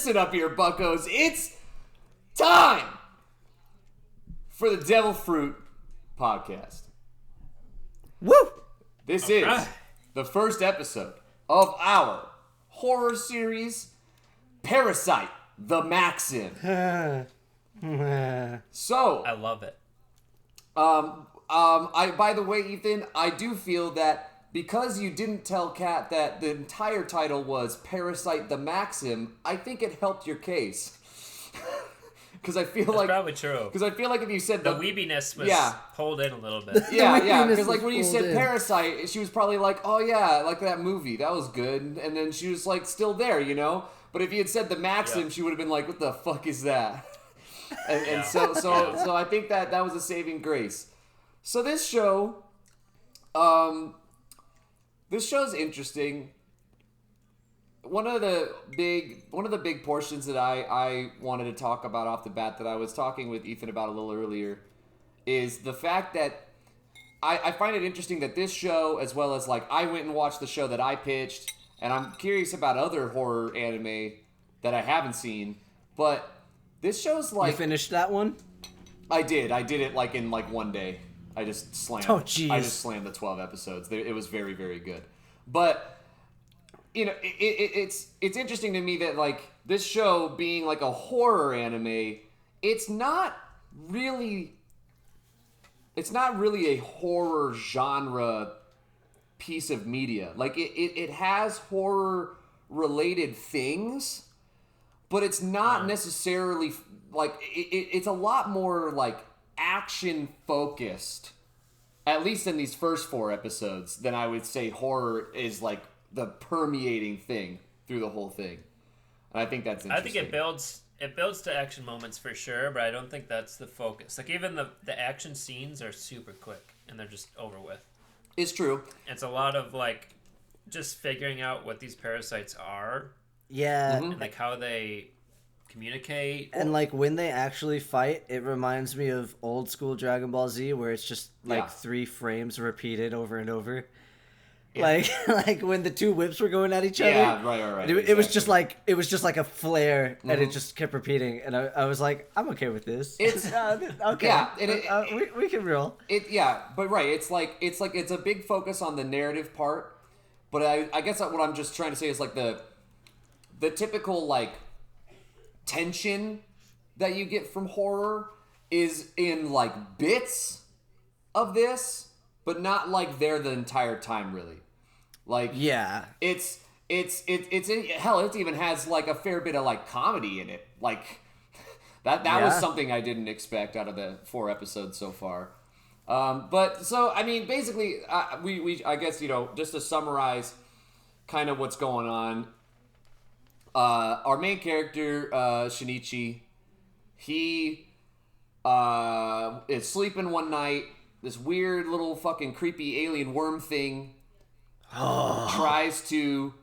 Listen up here, buckos. It's time for the Devilfruit podcast. Woo! This is the first episode of our horror series, Parasyte, the Maxim. So, I love it. by the way, Ethan, I do feel that because you didn't tell Kat that the entire title was Parasyte the Maxim, I think it helped your case. Because I feel That's like probably true. Because I feel like if you said The weebiness was pulled in a little bit. yeah. Because like when you said Parasyte, she was probably like, "Oh yeah, like that movie, that was good," and then she was like still there, you know. But if you had said the Maxim, she would have been like, "What the fuck is that?" and so I think that was a saving grace. So this show, this show's interesting. One of the big portions that I wanted to talk about off the bat that I was talking with Ethan about a little earlier is the fact that I find it interesting that this show, as well as like I went and watched the show that I pitched, and I'm curious about other horror anime that I haven't seen, but this show's like... You finished that one? I did it like in like one day. I just slammed. Oh, jeez. I just slammed the 12 episodes. It was very, very good. But, you know, it's interesting to me that, like, this show being, like, a horror anime, it's not really a horror genre piece of media. Like, it has horror-related things, but it's not necessarily, like, it's a lot more, like, action-focused, at least in these first 4 episodes, than I would say horror is, like, the permeating thing through the whole thing. And I think that's interesting. I think it builds to action moments for sure, but I don't think that's the focus. Like, even the action scenes are super quick, and they're just over with. It's true. It's a lot of, like, just figuring out what these parasites are. Yeah. And, like, how they communicate. And, like, when they actually fight, it reminds me of old school Dragon Ball Z, where it's just, like, 3 frames repeated over and over. Yeah. Like when the 2 whips were going at each other. Yeah, right. It was just like a flare, and it just kept repeating. And I was like, I'm okay with this. It's okay. Yeah, we can roll. But right, it's a big focus on the narrative part. But I guess what I'm just trying to say is like the typical like tension that you get from horror is in like bits of this, but not like there the entire time really. Like, yeah, it's hell, it even has like a fair bit of like comedy in it. Like that was something I didn't expect out of the 4 episodes so far. But so I mean, basically, we I guess, you know, just to summarize kind of what's going on. Our main character, Shinichi, he is sleeping one night. This weird little fucking creepy alien worm thing tries to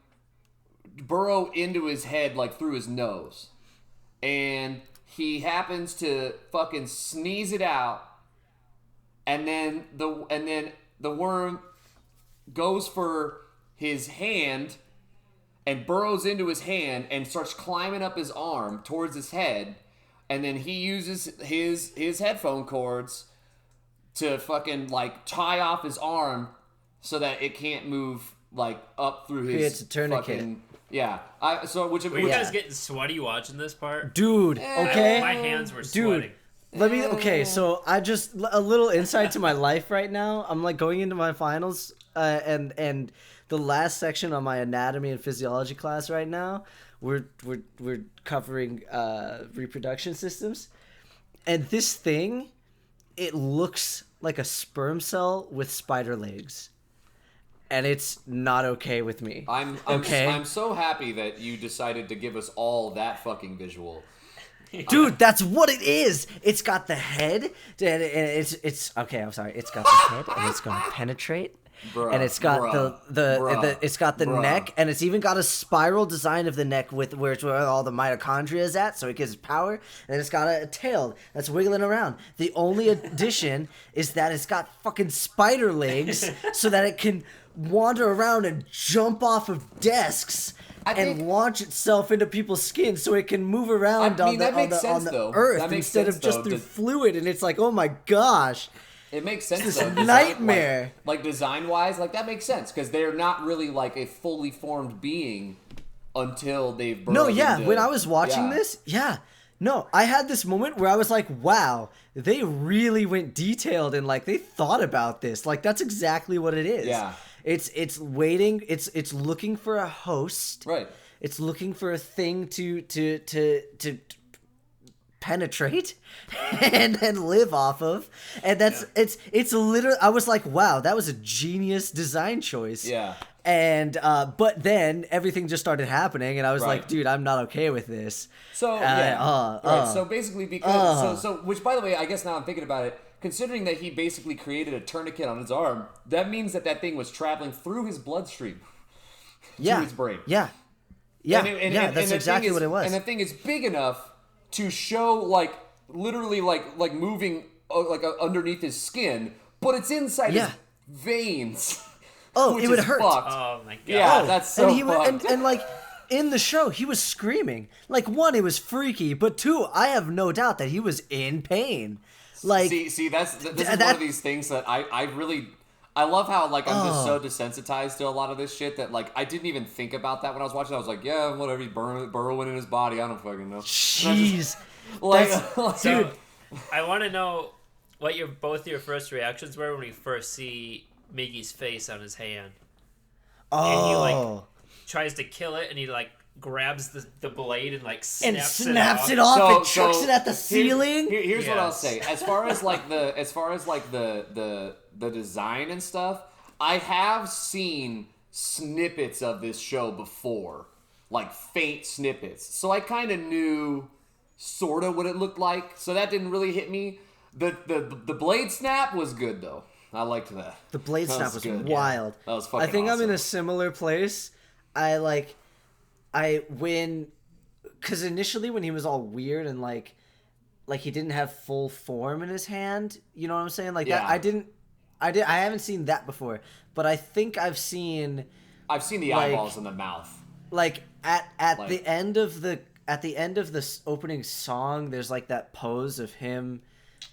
burrow into his head like through his nose. And he happens to fucking sneeze it out. And then the worm goes for his hand and burrows into his hand and starts climbing up his arm towards his head. And then he uses his headphone cords to fucking like tie off his arm so that it can't move like up through his. Creates a tourniquet. Fucking, yeah. Were you guys getting sweaty watching this part? Dude, okay. My hands were sweating. Okay, so I just a little insight to my life right now. I'm like going into my finals, and the last section on my anatomy and physiology class right now, we're covering reproduction systems, and this thing, it looks like a sperm cell with spider legs, and it's not okay with me. I'm so happy that you decided to give us all that fucking visual. Dude, that's what it is. It's got the head, and it's okay. I'm sorry. It's got the head, and it's gonna penetrate, and it's got it's got the neck, and it's even got a spiral design of the neck with where all the mitochondria is at, so it gives power. And it's got a tail that's wiggling around. The only addition is that it's got fucking spider legs, so that it can wander around and jump off of desks and launch itself into people's skin so it can move around on the earth instead of just through fluid. And it's like, oh my gosh. It makes sense, it's though. This nightmare. Like design-wise, like, that makes sense, because they're not really, like, a fully formed being until they've burrowed into, when I was watching this, I had this moment where I was like, wow, they really went detailed and, like, they thought about this. Like, that's exactly what it is. Yeah. It's waiting, it's looking for a host. Right. It's looking for a thing to penetrate and then live off of, and that's it's literally, I was like, wow, that was a genius design choice. And but then everything just started happening, and I was like, dude, I'm not okay with this. So so basically, because which, by the way, I guess now I'm thinking about it, considering that he basically created a tourniquet on his arm, that means that thing was traveling through his bloodstream to his brain. That's exactly what it was. And the thing is big enough to show, like, literally, like moving, underneath his skin, but it's inside his veins. Oh, it would hurt. Fucked. Oh my god. Yeah, that's so fucked. And like, in the show, he was screaming. Like, one, it was freaky, but two, I have no doubt that he was in pain. Like, see, this is one of these things that I love how, like, I'm just so desensitized to a lot of this shit that, like, I didn't even think about that when I was watching. I was like, yeah, whatever, he's burrowing in his body. I don't fucking know. Jeez. Dude. I want to know what both your first reactions were when you first see Miggy's face on his hand. And he, like, tries to kill it, and he, like, grabs the blade and, like, snaps it off and chucks it at the ceiling. Here's what I'll say. As far as the design and stuff, I have seen snippets of this show before, like faint snippets. So I kind of knew sort of what it looked like. So that didn't really hit me. The blade snap was good though. I liked that. The blade snap was wild. That was fucking I think awesome. I'm in a similar place. Because initially when he was all weird and like he didn't have full form in his hand, you know what I'm saying? Like that, I haven't seen that before, but I think I've seen the eyeballs in the mouth. Like at the end of the opening song, there's like that pose of him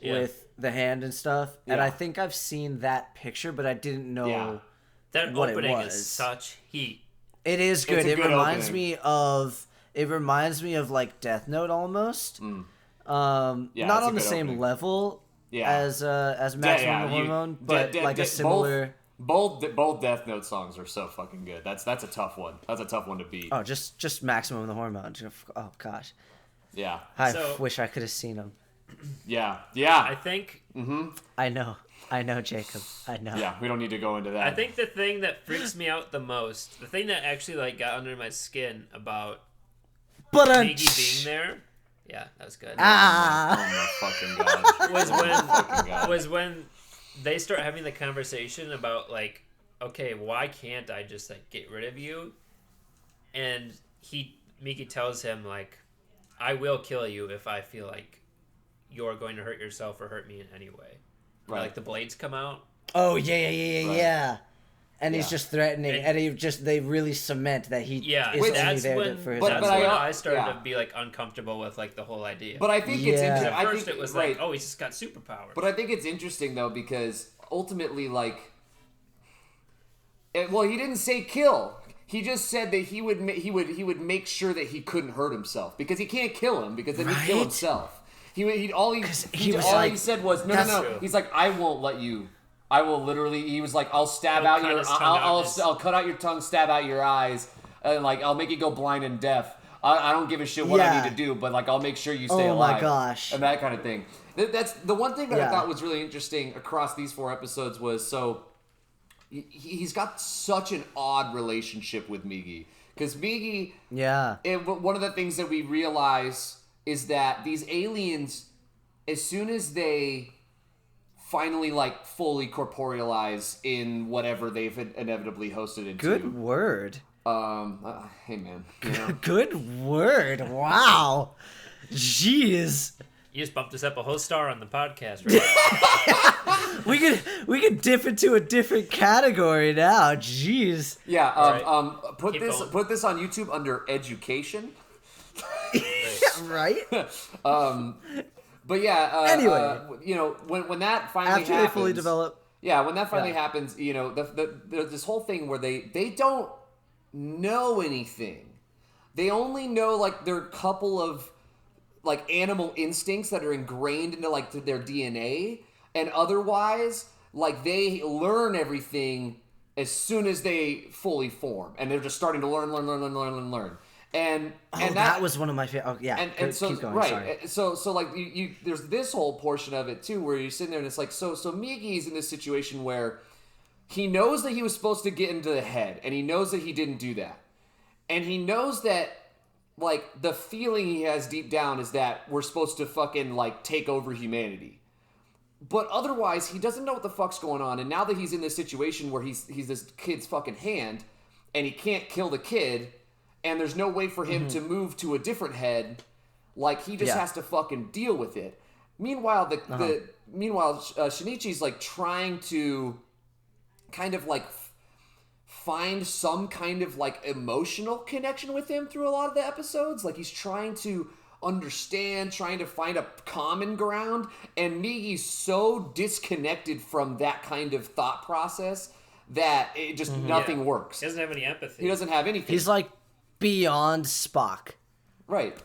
with the hand and stuff, and I think I've seen that picture, but I didn't know that what opening it was. is such heat. It is good. It reminds me of like Death Note almost. Not on the same level as Maximum Hormone, but like a similar. Both Death Note songs are so fucking good. That's a tough one. That's a tough one to beat. Oh, just Maximum the Hormone. Oh gosh. Yeah. I wish I could have seen him. Yeah. I think. I know, Jacob. I know. Yeah, we don't need to go into that. I think the thing that freaks me out the most, the thing that actually like got under my skin about Miggy being there. Yeah, that was good. Oh my fucking god. Was when they start having the conversation about like, okay, why can't I just like get rid of you? And Miggy tells him like, I will kill you if I feel like you're going to hurt yourself or hurt me in any way. Right. Like the blades come out. Oh yeah. And he's just threatening, and they really cement that he is only there for his. That's when I started to be like uncomfortable with like the whole idea. But I think it's interesting. At first it was like, oh, he's just got superpowers. But I think it's interesting though because ultimately, like, he didn't say kill. He just said that he would make sure that he couldn't hurt himself because he can't kill him because then he'd kill himself. All he said was no. He's like, I won't let you. I will literally. He was like, I'll stab out your. I'll cut out your tongue, stab out your eyes, and like I'll make you go blind and deaf. I don't give a shit what I need to do, but like I'll make sure you stay alive. Oh my gosh! And that kind of thing. That's the one thing that I thought was really interesting across these 4 episodes was he's got such an odd relationship with Miggy because Miggy. Yeah. One of the things that we realize is that these aliens, as soon as they finally like fully corporealize in whatever they've inevitably hosted into. Good word. Hey man. You know? Good word. Wow. Jeez. You just bumped us up a whole star on the podcast, right? we could dip into a different category now. Jeez. Yeah. Right. Put Keep this going. put this on YouTube under education. Right. But yeah. Anyway. You know, when that finally After happens, they fully develop. yeah, when that finally Yeah. happens, you know, there's this whole thing where they don't know anything. They only know like their couple of like animal instincts that are ingrained into like their DNA, and otherwise like they learn everything as soon as they fully form, and they're just starting to learn. And That was one of my favorite. Oh, yeah. and so keep going. right, Sorry. so like you there's this whole portion of it too where you're sitting there and it's like so Migi's in this situation where he knows that he was supposed to get into the head, and he knows that he didn't do that, and he knows that like the feeling he has deep down is that we're supposed to fucking like take over humanity. But otherwise, he doesn't know what the fuck's going on. And now that he's in this situation where he's this kid's fucking hand, and he can't kill the kid, and there's no way for him to move to a different head, like he just has to fucking deal with it. Meanwhile, Shinichi's like trying to kind of like find some kind of like emotional connection with him through a lot of the episodes. Like he's trying to understand, trying to find a common ground, and Migi's so disconnected from that kind of thought process that it just nothing works. He doesn't have any empathy. He doesn't have anything. He's like beyond Spock. Right.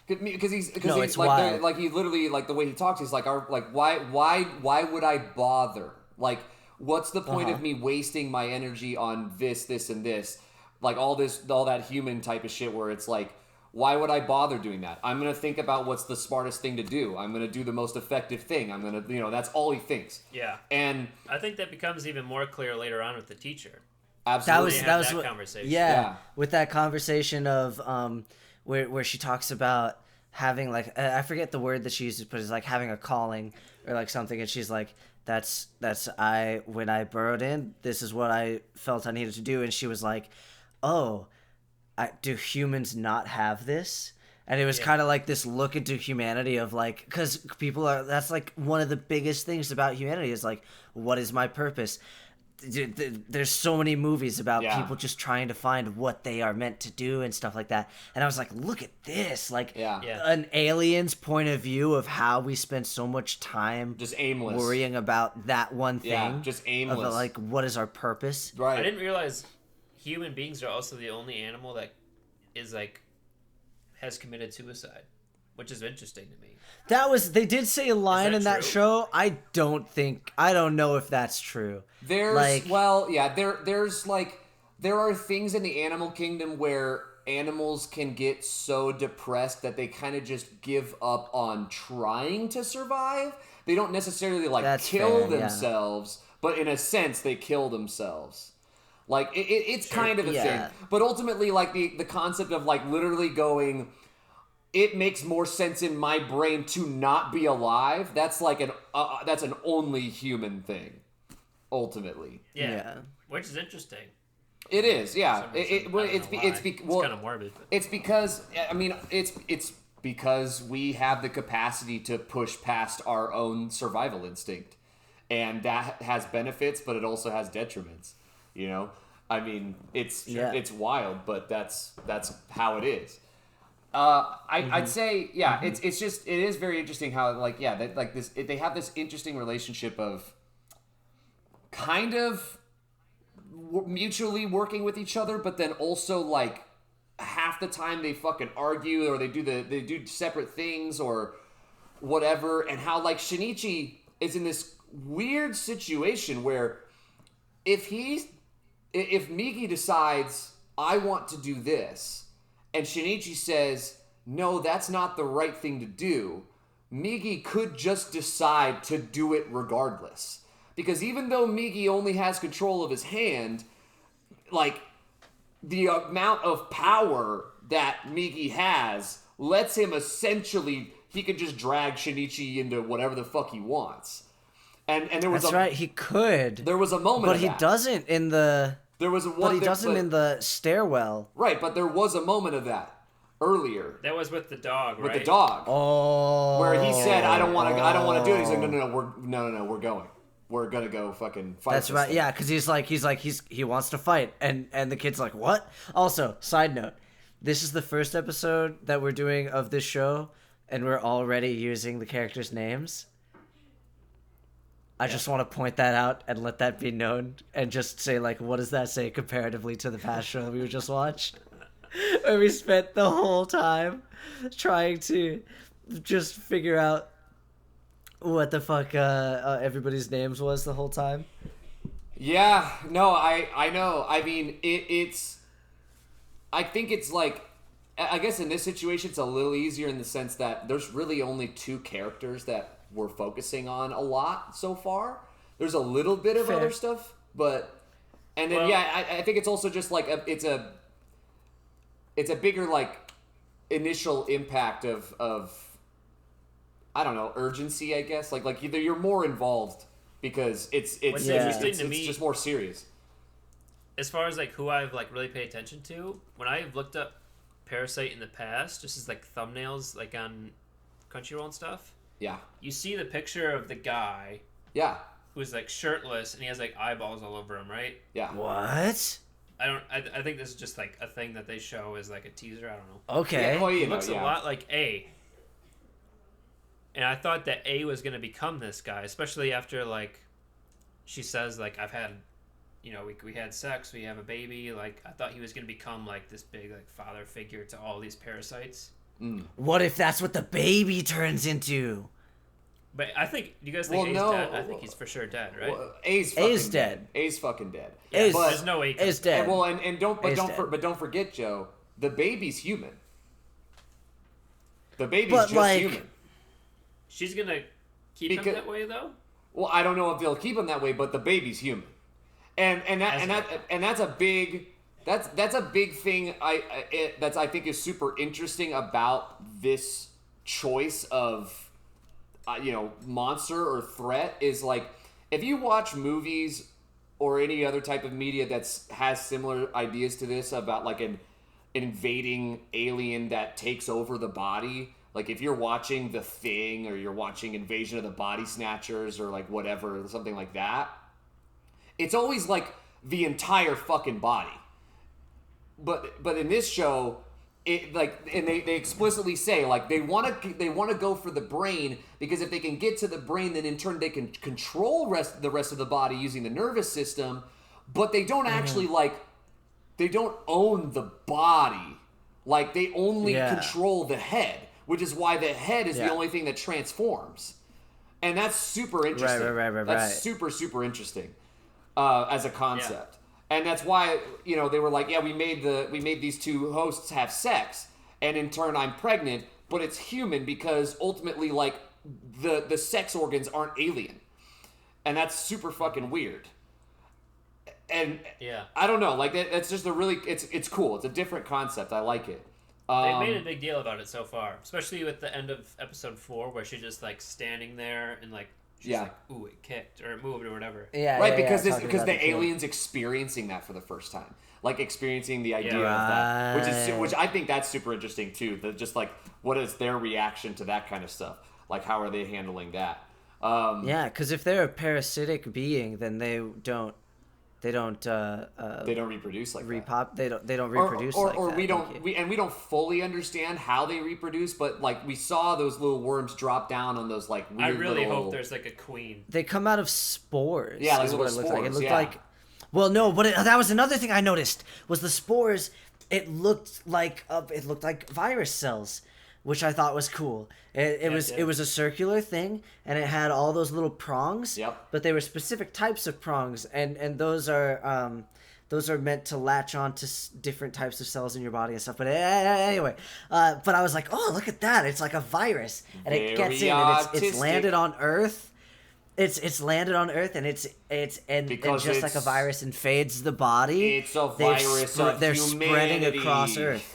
Because he's it's like wild. like he literally like the way he talks, he's like why would I bother? Like what's the point of me wasting my energy on this and this? Like all that human type of shit where it's like, why would I bother doing that? I'm going to think about what's the smartest thing to do. I'm going to do the most effective thing. I'm going to, that's all he thinks. Yeah. And I think that becomes even more clear later on with the teacher. absolutely. That was what, conversation. Yeah, with that conversation of where she talks about having like I forget the word that she uses, but it's like having a calling or like something, and she's like, that's when I burrowed in, this is what I felt I needed to do, and she was like, oh, do humans not have this? And it was kind of like this look into humanity of like, because that's like one of the biggest things about humanity is like, what is my purpose? There's so many movies about people just trying to find what they are meant to do and stuff like that. And I was like, look at this, like an alien's point of view of how we spend so much time just aimless worrying about that one thing. Just aimless. Of like, what is our purpose? Right. I didn't realize human beings are also the only animal that is like has committed suicide, which is interesting to me. They did say a line in that true? show. I don't know if that's true. There's like, there's like there are things in the animal kingdom where animals can get so depressed that they kind of just give up on trying to survive. They don't necessarily like That's kill fair, themselves, but in a sense they kill themselves. Like it's kind of a thing, but ultimately like the concept of like literally going, it makes more sense in my brain to not be alive. That's like that's an only human thing, ultimately. Yeah. Which is interesting. It is, yeah. It's kind of morbid. But. It's because I mean it's because we have the capacity to push past our own survival instinct, and that has benefits, but it also has detriments. You know, I mean, it's wild, but that's how it is. I'd say, it is very interesting how like they have this interesting relationship of kind of mutually working with each other, but then also like half the time they fucking argue or they do separate things or whatever, and how like Shinichi is in this weird situation where if Migi decides, I want to do this, and Shinichi says, no, that's not the right thing to do, Migi could just decide to do it regardless. Because even though Migi only has control of his hand, like, the amount of power that Migi has lets him essentially, he can just drag Shinichi into whatever the fuck he wants. And there was right, he could. There was a moment but of he that. Doesn't in the. There was a one. But he doesn't in the stairwell. Right, but there was a moment of that. earlier That was with the dog, right? with the dog. Oh. Where he said, I don't want to do it. He's like, no, we're going. We're gonna go fucking fight. That's right. Yeah, because he wants to fight, and the kid's like, what? Also, side note, this is the first episode that we're doing of this show, and we're already using the characters' names. I just want to point that out and let that be known, and just say, like, what does that say comparatively to the past show that we just watched? Where we spent the whole time trying to just figure out what the fuck everybody's names was the whole time. Yeah, no, I know. I mean, it's. I think it's like, I guess in this situation it's a little easier in the sense that there's really only 2 characters that we're focusing on a lot so far. There's a little bit of other stuff, but and then I think it's also just like it's a bigger like initial impact of I don't know, urgency, I guess. Like either you're more involved because it's just more serious. As far as like who I've like really paid attention to, when I've looked up Parasyte in the past, just as like thumbnails like on Crunchyroll and stuff. Yeah. You see the picture of the guy. Yeah. Who's like shirtless and he has like eyeballs all over him, right? Yeah. What? I think this is just like a thing that they show as like a teaser. I don't know. Okay. Yeah, well, He looks a lot like A. And I thought that A was going to become this guy, especially after, like, she says, like, I've had, you know, we had sex, we have a baby. Like, I thought he was going to become, like, this big, like, father figure to all these parasites. What if that's what the baby turns into? But I think, do you guys think A's dead? I think he's for sure dead, right? Well, A's dead. A's fucking dead. A's, but, there's no A. A's dead. And don't forget, Joe, the baby's human. The baby's just human. She's gonna keep him that way, though. Well, I don't know if they'll keep him that way, but the baby's human, and that's a big thing. I think is super interesting about this choice of monster or threat is like if you watch movies or any other type of media has similar ideas to this about like an invading alien that takes over the body. Like, if you're watching The Thing or you're watching Invasion of the Body Snatchers or, like, whatever, something like that, it's always, like, the entire fucking body. But in this show, and they explicitly say, like, they want to go for the brain because if they can get to the brain, then in turn they can control the rest of the body using the nervous system, but they don't actually, like, they don't own the body. Like, they only control the head. Which is why the head is the only thing that transforms. And that's super interesting. Right. That's super, super interesting as a concept. Yeah. And that's why, they were like, we made these 2 hosts have sex. And in turn, I'm pregnant. But it's human because ultimately, like, the sex organs aren't alien. And that's super fucking weird. And I don't know. Like, that's just it's cool. It's a different concept. I like it. They've made a big deal about it so far, especially with the end of episode 4, where she's just like standing there and like she's like, "Ooh, it kicked or it moved or whatever." Because the alien's experiencing that for the first time, like experiencing the idea of that, which I think that's super interesting too. That just like what is their reaction to that kind of stuff? Like how are they handling that? Because if they're a parasitic being, then they don't reproduce like that. They don't reproduce or we don't fully understand how they reproduce, but like we saw those little worms drop down on those like weird I really little... hope there's like a queen. They come out of spores. Yeah, like is what it looked spores, like. It looked like well, but that was another thing I noticed was the spores. It looked like virus cells, which I thought was cool. It was a circular thing, and it had all those little prongs. Yep. But they were specific types of prongs, and those are meant to latch on to different types of cells in your body and stuff. But anyway, but I was like, oh, look at that! It's like a virus, and it gets in, and it's landed on Earth. It's landed on Earth, and it's just like a virus invades the body. It's a virus of they're humanity. Spreading across Earth.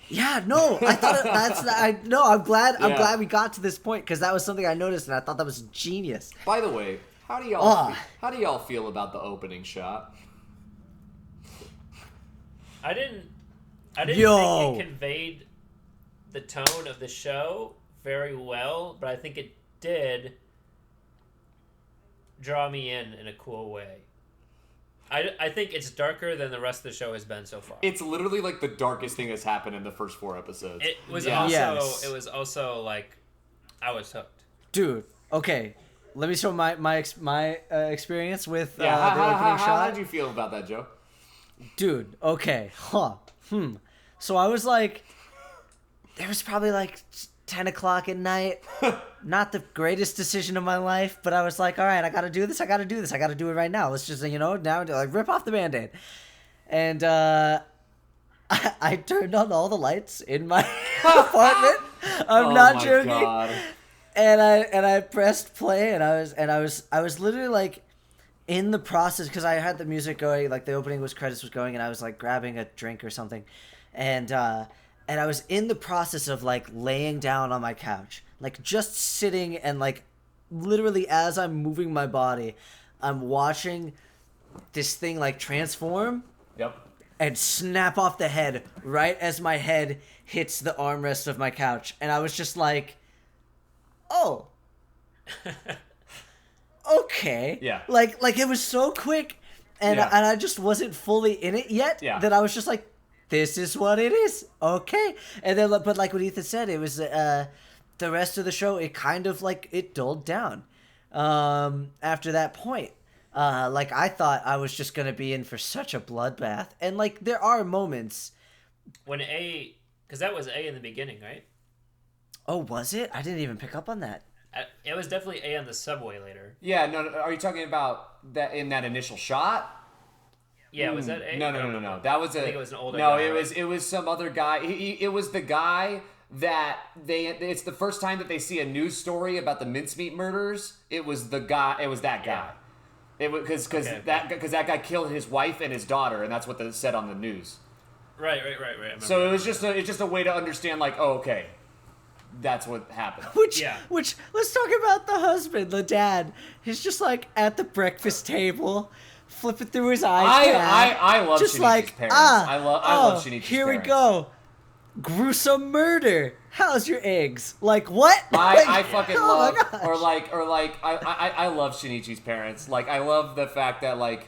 Yeah, no, I thought I'm glad we got to this point because that was something I noticed and I thought that was genius. By the way, how do y'all feel about the opening shot? I didn't think it conveyed the tone of the show very well, but I think it did draw me in a cool way. I think it's darker than the rest of the show has been so far. It's literally like the darkest thing that's happened in the first 4 episodes. It was Yes. It was also like I was hooked. Dude, okay. Let me show my experience with the how, opening shot. how did you feel about that, Joe? Dude, okay. So I was like, there was probably like 10 o'clock at night. Not the greatest decision of my life, but I was like, all right, I gotta do this. I gotta do it right now. Let's just, now like rip off the Band-Aid. And I turned on all the lights in my apartment. I'm not joking. God. And I pressed play, and I was literally like in the process, because I had the music going, like the opening credits was going, and I was like grabbing a drink or something, and I was in the process of like laying down on my couch, like just sitting, and like literally as I'm moving my body, I'm watching this thing like transform. Yep. And snap off the head right as my head hits the armrest of my couch, and I was just like, oh. Okay. Yeah. Like it was so quick, and Yeah. and I just wasn't fully in it yet. Yeah. That I was just like, this is what it is. Okay. And then, but like what Ethan said, it was the rest of the show. It kind of like it dulled down after that point. Like I thought I was just gonna be in for such a bloodbath, and like there are moments. When because that was A in the beginning, right? Oh, was it? I didn't even pick up on that. It was definitely A on the subway later. Yeah, no, are you talking about that in that initial shot? Yeah, was that A? No. That was I think it was an older No, guy, it right? was some other guy. It was the guy that it's the first time that they see a news story about the mincemeat murders. It was the guy. It was that guy. It was because that guy killed his wife and his daughter, and that's what they said on the news. Right. I remember. So it's just a way to understand, like, oh, okay, that's what happened. Which let's talk about the husband, the dad. He's just like at the breakfast table, flipping through his iPad. I love just Shinichi's like parents. I love Shinichi's here parents. we go. Gruesome murder. How's your eggs? Like what? I fucking oh love, my gosh. or like I love Shinichi's parents. Like I love the fact that like,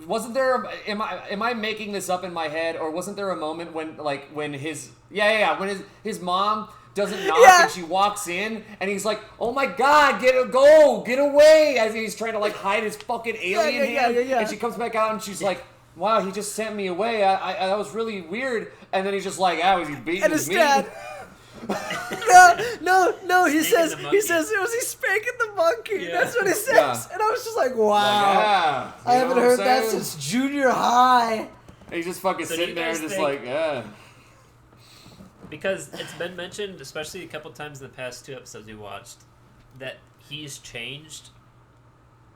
wasn't there? Am I making this up in my head, or wasn't there a moment when his when his mom doesn't knock and she walks in and he's like, oh my god, get away, as he's trying to like hide his fucking alien hand, and she comes back out and she's like, wow, he just sent me away. I that was really weird. And then he's just like, was he beating And his me? dad. No. He says, it was he spanking the monkey. Yeah. That's what he says. Yeah. And I was just like, wow. Yeah, I you haven't know heard what I'm that saying? since junior high. And he's just fucking So do sitting you there, guys just think- like, Because it's been mentioned, especially a couple times in the past 2 episodes we watched, that he's changed.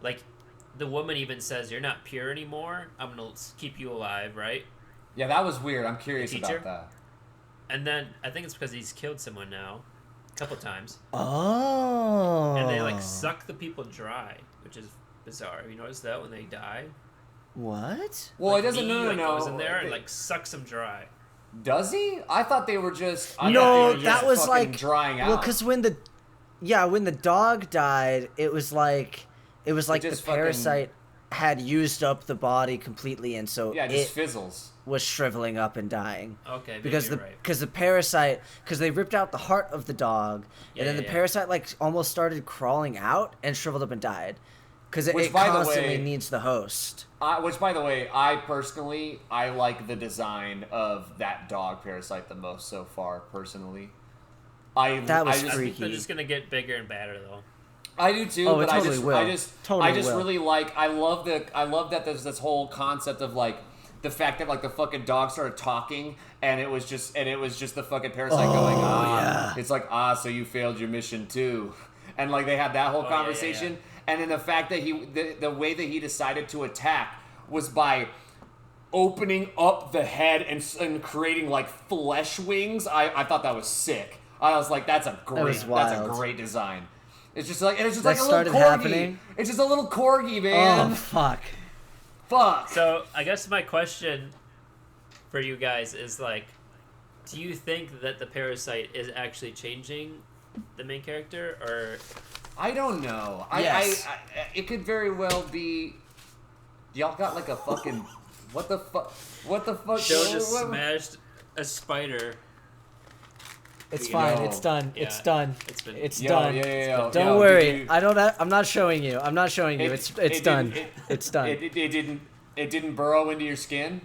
Like, the woman even says, you're not pure anymore. I'm going to keep you alive, right? Yeah, that was weird. I'm curious The teacher? about that. And then I think it's because he's killed someone now, a couple times. Oh. And they, like, suck the people dry, which is bizarre. Have you noticed that when they die? What? Well, Like, it doesn't. he, No. goes in there and, like, sucks them dry. Does he? I thought they were just. I No, thought they were that just was fucking like drying out. Well, because when the dog died, it was like the just fucking- parasite had used up the body completely, and so yeah, it just it fizzles. was shriveling up and dying. Okay, maybe Because you're the right. because the parasite, because they ripped out the heart of the dog, Yeah, and then yeah, the yeah. parasite like almost started crawling out and shriveled up and died, because it Which, by the constantly way- needs the host. Which, by the way, I personally like the design of that dog Parasite the most so far. Personally, That was I just, I think freaky. they're just going to get bigger and badder, though. I do too, Oh, it but totally will. I just Totally will. really like. I love that there's this whole concept of like the fact that like the fucking dog started talking and it was just the fucking parasite going, yeah. It's like, so you failed your mission too, and like they had that whole yeah, conversation, and then the fact that the way that he decided to attack was by opening up the head and creating like flesh wings. I thought that was sick. I was like, that's a wild. great design. It's just like, and it's just That like a little started corgi. happening? It's just a little corgi, man. Oh fuck! Fuck. So I guess my question for you guys is like, Do you think that the parasite is actually changing the main character, or? I don't know. Yes. I it could very well be. Y'all got like a fucking. What the fuck? What the fuck? Joe just smashed a spider. It's You fine. know. It's done. Yeah. It's done. It's been. It's Yo, done. yo. Don't Yo, worry. did you- I'm not showing you. I'm not showing you. It's done. It's done. It didn't burrow into your skin.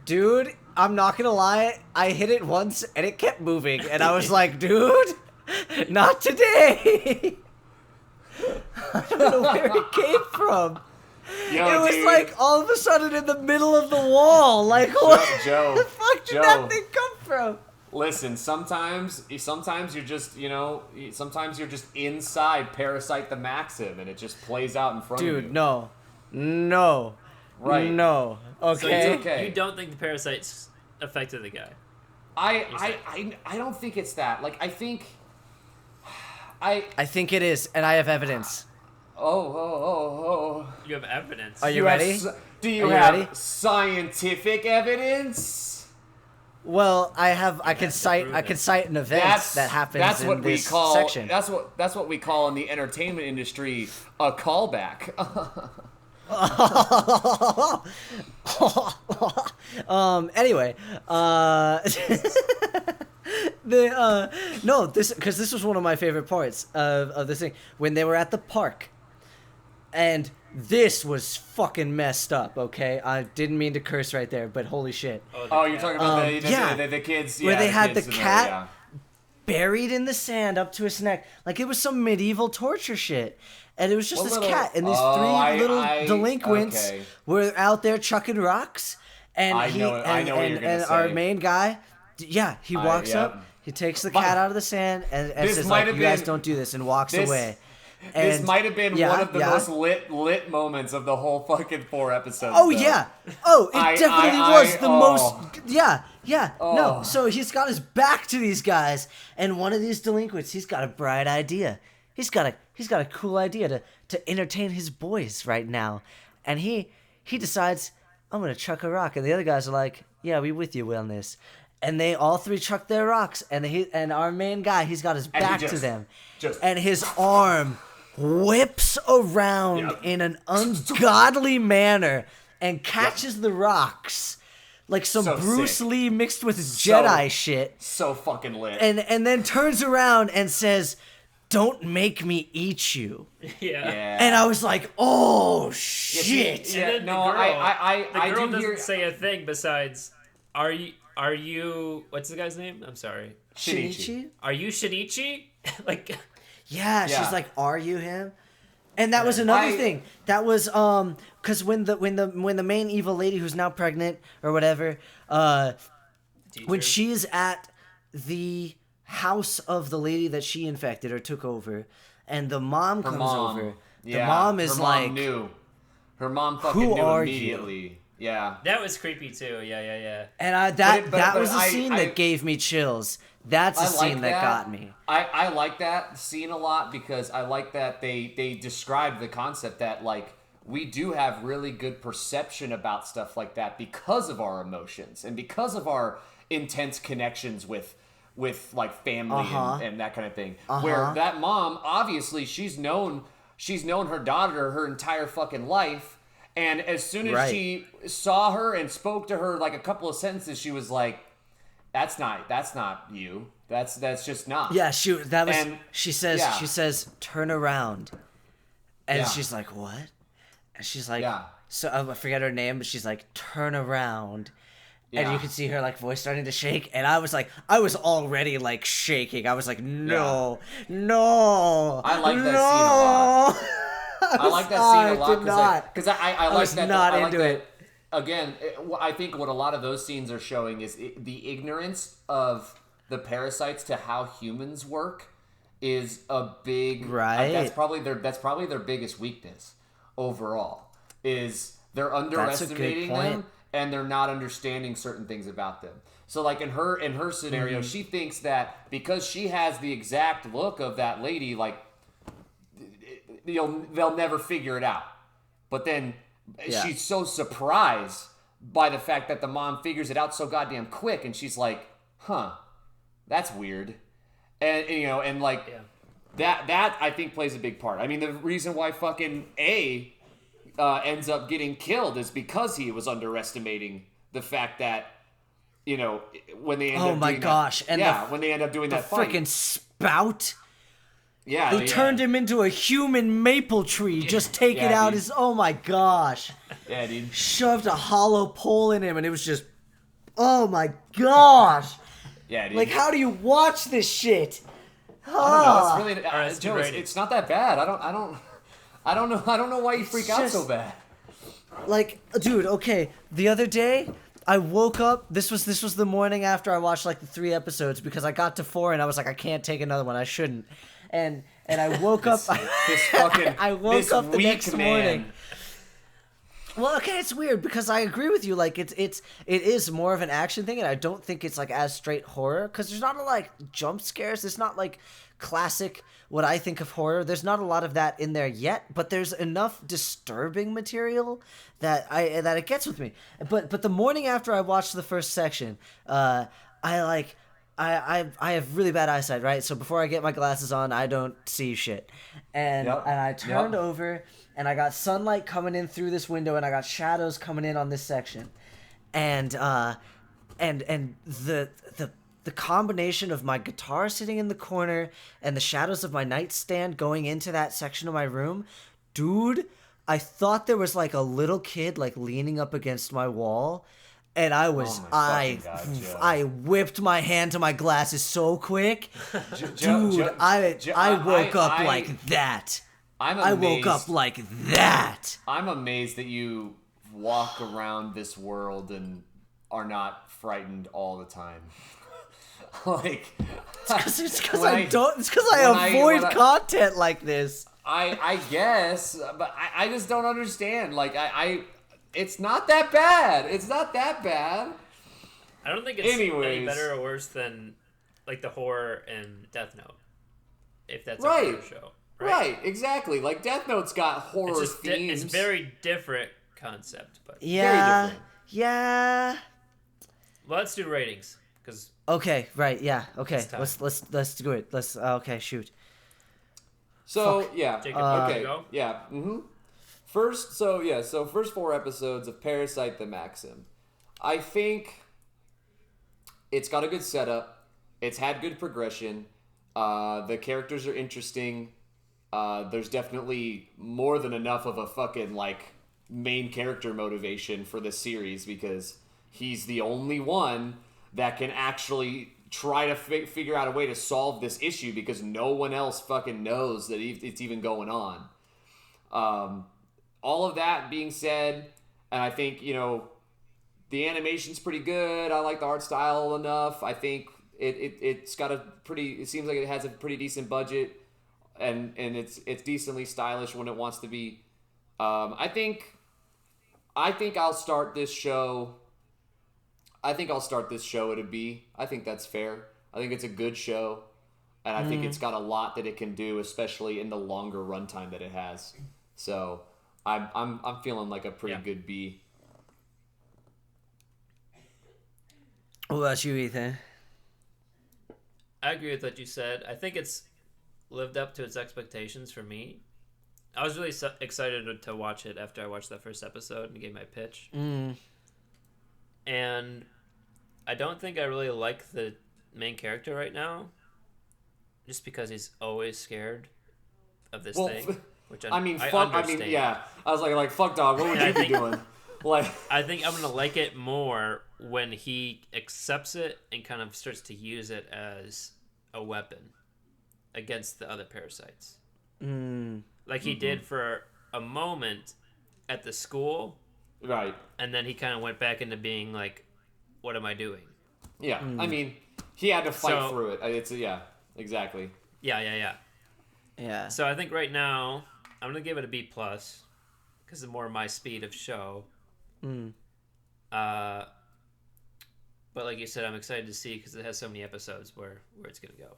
Dude, I'm not gonna lie. I hit it once and it kept moving, and I was like, dude, not today. I don't know where it came from. Yo, It was dude. like all of a sudden in the middle of the wall. Like, what Joe, the fuck did Joe. that thing come from? Listen, sometimes you're just, sometimes you're just inside Parasyte the Maxim, and it just plays out in front of you. Dude, no. Right. No. So Okay. you, okay. you don't think the parasites affected the guy? I don't think it's that. Like, I think I think it is, and I have evidence. Oh. You have evidence. Are you have ready? Do Are you you have ready? scientific evidence? Well, I can cite an event that happens that's in what we this call section. that's what we call in the entertainment industry a callback. Anyway, this was one of my favorite parts of this thing when they were at the park, and this was fucking messed up. Okay, I didn't mean to curse right there, but holy shit. Oh, you're talking about the kids, where they had the kids in cat there, buried in the sand up to his neck, like it was some medieval torture shit. And it was just this cat, and these three little delinquents okay. were out there chucking rocks. And I know what you're gonna our say. main guy, he walks up, he takes the cat out of the sand, and This says, might like, have "You guys been- don't do this," and walks this- away. This And- might have been yeah, one of the yeah. most lit moments of the whole fucking 4 episodes. Oh though. yeah. Oh, it definitely was the most. Yeah. No. Oh. So he's got his back to these guys, and one of these delinquents, he's got a bright idea. He's got a cool idea to entertain his boys right now, and he decides, I'm gonna chuck a rock, and the other guys are like, yeah, we with you on this. And they all three chuck their rocks, and our main guy, he's got his And he back to just- them, just- and his arm whips around Yep. in an ungodly manner and catches the rocks like some So Bruce sick. Lee mixed with Jedi shit, So fucking lit. and then turns around and says, "Don't make me eat you." Yeah. And I was like, "Oh shit!" Yeah, And then no, the girl, I the girl do doesn't hear say a thing besides, "Are you? What's the guy's name? I'm sorry. Shinichi. Are you Shinichi?" Like, Yeah, Yeah. she's like, "Are you him?" And that was another thing. That was because when the main evil lady who's now pregnant or whatever, when teacher. she is at the house of the lady that she infected or took over, and the mom Her comes mom. over, Yeah, the mom is her like, mom knew. Her mom fucking "Who knew are you?" immediately. Yeah. That was creepy too. Yeah. and But that was the I- scene I- that gave me chills. That's the I like scene that got me. I like that scene a lot because I like that they described the concept that like we do have really good perception about stuff like that because of our emotions and because of our intense connections with like family and that kind of thing. Where that mom, obviously she's known her daughter her entire fucking life, and as soon as she saw her and spoke to her like a couple of sentences, she was like, That's not you. That's just not. Yeah, And- she says, "Turn around." And Yeah. she's like, "What?" And she's like, Yeah. so I forget her name, but she's like, "Turn around." And Yeah. you can see her like voice starting to shake, and I was already like shaking. I was like, "No. I like that no. scene a lot. I like that scene a lot did not. because I like was that. not I like into that- it. Again, I think what a lot of those scenes are showing is the ignorance of the parasites to how humans work is a big Right. That's probably their biggest weakness overall. Is they're underestimating point. them and they're not understanding certain things about them. So like in her scenario, she thinks that because she has the exact look of that lady, like they'll never figure it out. But then Yeah. she's so surprised by the fact that the mom figures it out so goddamn quick, and she's like, huh, that's weird. And you know, and like that I think plays a big part. I mean, the reason why fucking A ends up getting killed is because he was underestimating the fact that, you know, when they end up doing gosh. that, And when they end up doing the that fight. freaking spout. Yeah, They turned him into a human maple tree. Just take it out. Oh my gosh. Yeah, dude. Shoved a hollow pole in him, and it was just, oh my gosh. Yeah, dude. Like, how do you watch this shit? I don't know. It's really, right, Joe, it's not that bad. I don't know why you freak out so bad. Like, dude, okay. The other day, I woke up. This was the morning after I watched like the 3 episodes because I got to 4 and I was like, I can't take another one. I shouldn't. And I woke up. I woke up the next morning. Well, okay, it's weird because I agree with you. Like, it is more of an action thing, and I don't think it's like as straight horror because there's not a like jump scares. It's not like classic what I think of horror. There's not a lot of that in there yet, but there's enough disturbing material that it gets with me. But the morning after I watched the first section, I have really bad eyesight, right? So before I get my glasses on, I don't see shit. And I turned over, and I got sunlight coming in through this window, and I got shadows coming in on this section. And the combination of my guitar sitting in the corner and the shadows of my nightstand going into that section of my room, dude, I thought there was like a little kid like leaning up against my wall. And I was, I whipped my hand to my glasses so quick. Dude, I woke up like that. I woke up like that. I'm amazed that you walk around this world and are not frightened all the time. Like, it's because I avoid content like this. I guess, but I just don't understand. Like, it's not that bad. It's not that bad. I don't think it's any better or worse than like the horror and Death Note, if that's a horror show. Right, exactly. Like Death Note's got horror themes. It's very different concept, but yeah. Well, let's do ratings because. Okay. Right. Yeah. Okay. Let's do it. Okay. Shoot. So Fuck. Yeah. Jacob, okay. Go? Yeah. Mm-hmm. First 4 episodes of Parasyte the Maxim. I think it's got a good setup. It's had good progression. The characters are interesting. There's definitely more than enough of a fucking like main character motivation for this series because he's the only one that can actually try to figure out a way to solve this issue because no one else fucking knows that it's even going on. All of that being said, and I think, you know, the animation's pretty good. I like the art style enough. I think it's got it seems like it has a pretty decent budget and it's decently stylish when it wants to be. I think I'll start this show at a B. I think that's fair. I think it's a good show. And I think it's got a lot that it can do, especially in the longer runtime that it has. So I'm feeling like a pretty good B. What about you, Ethan? I agree with what you said. I think it's lived up to its expectations for me. I was really excited to watch it after I watched that first episode and gave my pitch. And I don't think I really like the main character right now, just because he's always scared of this thing. Which I understand. Yeah. I was like, fuck, dog. What would you be doing? Like, I think I'm gonna like it more when he accepts it and kind of starts to use it as a weapon against the other parasites. Like he did for a moment at the school, right? And then he kind of went back into being like, "What am I doing?" Yeah, I mean, he had to fight through it. It's exactly. Yeah. So I think right now I'm gonna give it a B plus because it's more my speed of show. But like you said, I'm excited to see because it has so many episodes where it's gonna go.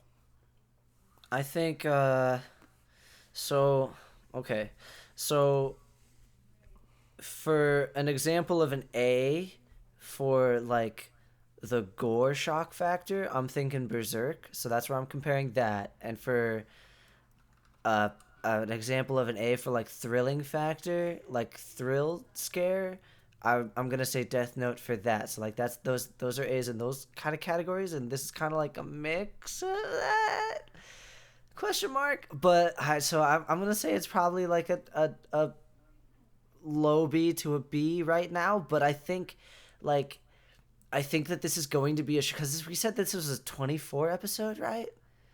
I think so for an example of an A, for like the gore shock factor, I'm thinking Berserk. So that's where I'm comparing that. And for an example of an A for like thrilling factor, like thrill scare, I'm gonna say Death Note for that. So like that's those are A's in those kind of categories, and this is kind of like a mix of that question mark. But so I'm gonna say it's probably like a low B to a B right now. But I think that this is going to be because we said this was a 24 episode, right?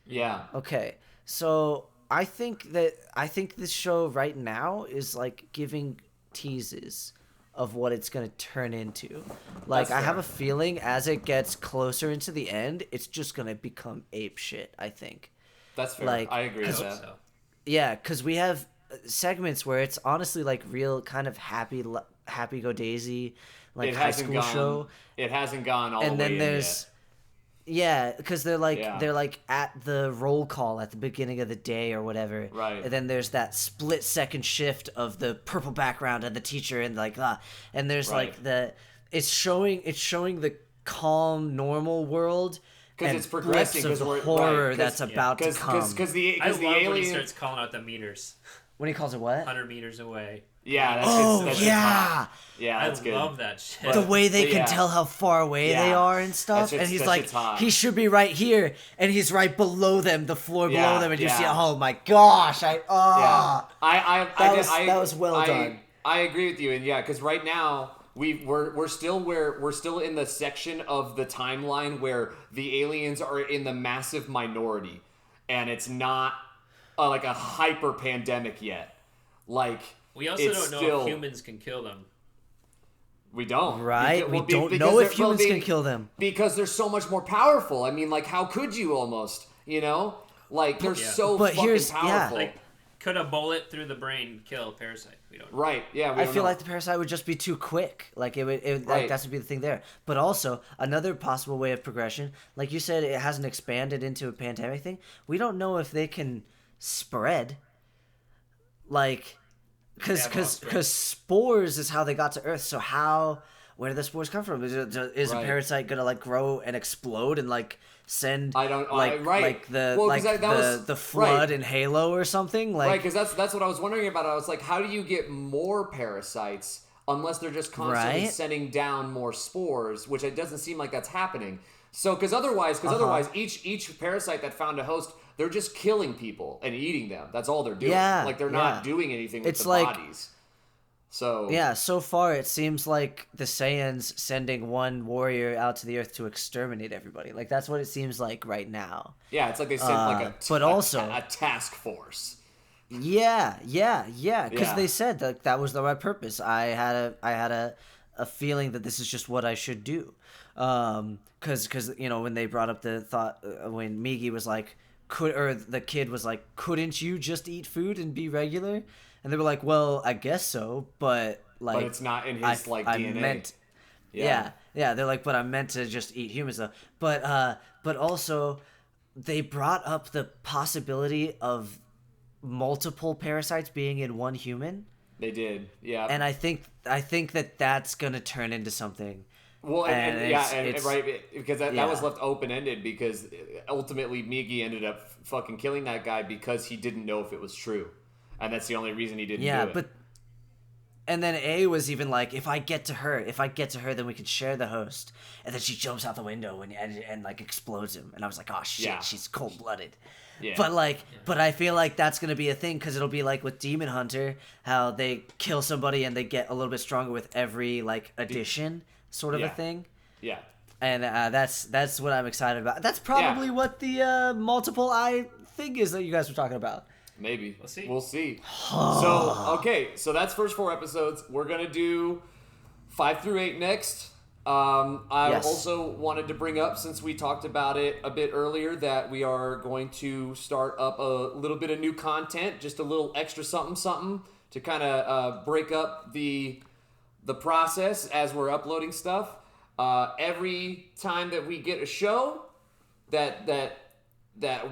Yeah. Okay, so I think this show right now is like giving teases of what it's going to turn into. Like, I have a feeling as it gets closer into the end, it's just going to become ape shit, I think. That's fair. Like, I agree with that. So. Yeah, because we have segments where it's honestly like real kind of happy go daisy, like high school show. It hasn't gone all the way And then in there's... yet. Yeah, because they're like at the roll call at the beginning of the day or whatever. Right. And then there's that split second shift of the purple background and the teacher and like and there's like it's showing the calm normal world because it's progressing because we're horror that's about to come. Because the I love alien when he starts calling out the meters. When he calls it what? 100 meters away. Yeah, that's I good. love that shit. The way they can tell how far away they are and stuff, and he's like, he should be right here, and he's right below them, the floor below them, and you see, oh my gosh, that was well done. I agree with you, and because right now we're still in the section of the timeline where the aliens are in the massive minority, and it's not like a hyper pandemic yet, like. We also don't know if humans can kill them. We don't. Right? We don't know if humans can kill them. Because they're so much more powerful. I mean, like, how could you almost, Like, they're so fucking powerful. Yeah. Like, could a bullet through the brain kill a parasite? We don't know. Right, yeah, we don't I feel know. like the parasite would just be too quick. Like, it would Right. that would be the thing there. But also, another possible way of progression, like you said, it hasn't expanded into a pandemic thing. We don't know if they can spread. Like... Because spores is how they got to Earth. So where do the spores come from? Is a parasite gonna like grow and explode and like send the flood in Halo or something? Like, right, because that's what I was wondering about. I was like, how do you get more parasites unless they're just constantly sending down more spores? Which it doesn't seem like that's happening. So because otherwise, each parasite that found a host, they're just killing people and eating them. That's all they're doing. Yeah, like they're not doing anything with the bodies. So so far it seems like the Saiyans sending one warrior out to the Earth to exterminate everybody. Like that's what it seems like right now. Yeah, it's like they sent a task force. Yeah. Because they said that was my purpose. I had a feeling that this is just what I should do. Because when they brought up the thought when Migi was like, the kid was like, couldn't you just eat food and be regular? And they were like, well, I guess so, but it's not in his DNA. Yeah. They're like, but I meant to just eat humans though. But also, they brought up the possibility of multiple parasites being in one human. They did, yeah. And I think that that's gonna turn into something. Well, because that was left open-ended because ultimately Migi ended up fucking killing that guy because he didn't know if it was true. And that's the only reason he didn't do it. But and then A was even like, if I get to her, then we can share the host. And then she jumps out the window and like explodes him. And I was like, oh shit, she's cold-blooded. Yeah. But I feel like that's gonna be a thing because it'll be like with Demon Hunter, how they kill somebody and they get a little bit stronger with every like addition. Sort of a thing. Yeah. And that's what I'm excited about. That's probably what the multiple eye thing is that you guys were talking about. Maybe. We'll see. So that's first 4 episodes. We're going to do 5 through 8 next. I also wanted to bring up, since we talked about it a bit earlier, that we are going to start up a little bit of new content, just a little extra something to kind of break up the process as we're uploading stuff. Every time that we get a show that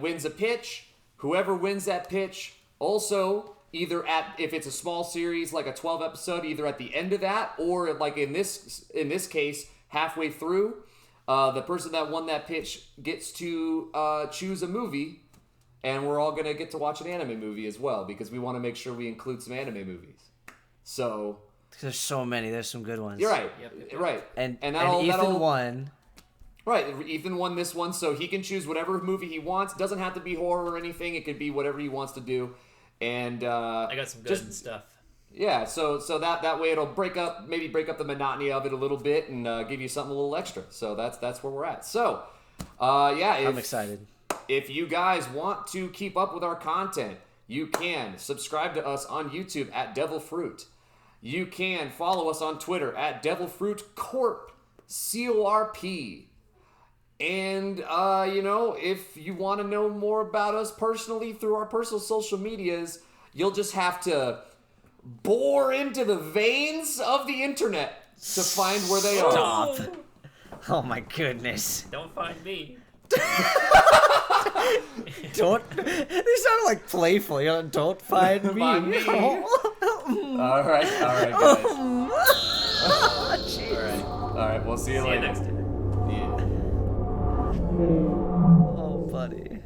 wins a pitch, whoever wins that pitch also either if it's a small series like a 12 episode, either at the end of that or like in this case halfway through, the person that won that pitch gets to choose a movie, and we're all going to get to watch an anime movie as well, because we want to make sure we include some anime movies. So... There's so many. There's some good ones. You're right. Yep. Right. And that'll, Ethan won. Right. Ethan won this one, so he can choose whatever movie he wants. Doesn't have to be horror or anything. It could be whatever he wants to do. And I got some good stuff. Yeah. So that way it'll break up the monotony of it a little bit and give you something a little extra. So that's where we're at. So I'm excited. If you guys want to keep up with our content, you can subscribe to us on YouTube at Devilfruit. You can follow us on Twitter at Devilfruit Corp, CORP. And, if you want to know more about us personally through our personal social medias, you'll just have to bore into the veins of the internet to find where they are. Stop. Oh my goodness. Don't find me. Don't. They sound like playful. You know, don't find me. Find me. All right, guys. All right. We'll see you later. See you next time. Yeah. Oh, buddy.